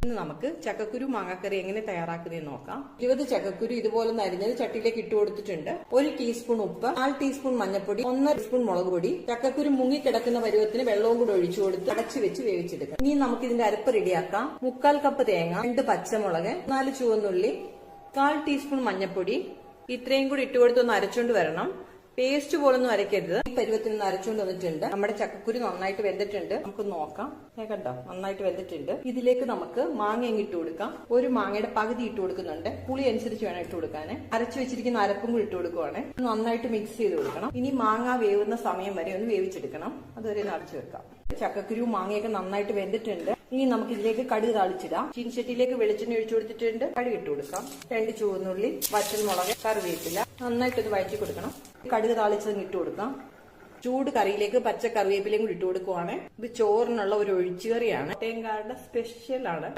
ഇന്ന് നമുക്ക് ചക്കക്കുരു മാങ്ങാക്കറി എങ്ങനെ തയ്യാറാക്കുന്നതെന്ന് നോക്കാം. 20 ചക്കക്കുരു ഇതുപോലെ അരിഞ്ഞത് ചട്ടിയിലേക്ക് ഇട്ട് കൊടുത്തിട്ടുണ്ട്. 1 ടീസ്പൂൺ ഉപ്പ്, 4 ടീസ്പൂൺ മഞ്ഞൾപ്പൊടി, 1 ടീസ്പൂൺ മുളക് പൊടി. ചക്കക്കുരു മുങ്ങിക്കിടക്കുന്ന പരുവത്തിന് വെള്ളവും കൂടി ഒഴിച്ചു കൊടുത്ത് അടച്ചു വെച്ച് വേവിച്ചെടുക്കാം. ഇനി നമുക്ക് ഇതിന്റെ അരപ്പ് റെഡിയാക്കാം. 1/4 കപ്പ് തേങ്ങ, 2 പച്ചമുളക്, 4 ചുവന്നുള്ളി, 1/4 ടീസ്പൂൺ മഞ്ഞൾപ്പൊടി. ഇത്രയും കൂടി ഇട്ടുകൊടുത്ത് ഒന്ന് അരച്ചോണ്ട് വരണം. പേസ്റ്റ് പോലൊന്നും അരക്കരുത്. ഈ പരുവത്തിൽ നിന്ന് അരച്ചുകൊണ്ട് വന്നിട്ടുണ്ട്. നമ്മുടെ ചക്കക്കുരു നന്നായിട്ട് വെന്തിട്ടുണ്ട്. നമുക്ക് നോക്കാം. കണ്ടോ, നന്നായിട്ട് വെന്തിട്ടുണ്ട്. ഇതിലേക്ക് നമുക്ക് മാങ്ങ ഇട്ട് കൊടുക്കാം. ഒരു മാങ്ങയുടെ പകുതി ഇട്ട് കൊടുക്കുന്നുണ്ട്. പുളി അനുസരിച്ച് വേണം ഇട്ട് കൊടുക്കാൻ. അരച്ചു വെച്ചിരിക്കുന്ന അരപ്പും കൂടി ഇട്ട് കൊടുക്കുവാണ്. നന്നായിട്ട് മിക്സ് ചെയ്ത് കൊടുക്കണം. ഇനി മാങ്ങ വേവുന്ന സമയം വരെ ഒന്ന് വേവിച്ചെടുക്കണം. അതുവരെ അടച്ചു വെക്കാം. ചക്കക്കുരു മാങ്ങയൊക്കെ നന്നായിട്ട് വെന്തിട്ടുണ്ട്. ഇനി നമുക്ക് ഇതിലേക്ക് കടുക് താളിച്ചിടാം. ചീനിച്ചട്ടിയിലേക്ക് വെളിച്ചെണ്ണ ഒഴിച്ചു കൊടുത്തിട്ടുണ്ട്. കടുക് ഇട്ട് കൊടുക്കാം. 2 ചുവന്നുള്ളി, വറ്റൽമുളക്, കറിവേപ്പില നന്നായിട്ടൊന്ന് വഴറ്റി കൊടുക്കണം. കടുക് താളിച്ചത് ഇട്ട് കൊടുക്കാം. ചൂട് കറിയിലേക്ക് പച്ച കറിവേപ്പിലയും കൂടി ഇട്ട് കൊടുക്കുവാണ്. ഇത് ചോറിനുള്ള ഒരു ഒഴിച്ചുകറിയാണ്. തേങ്ങയുടെ സ്പെഷ്യലാണ്.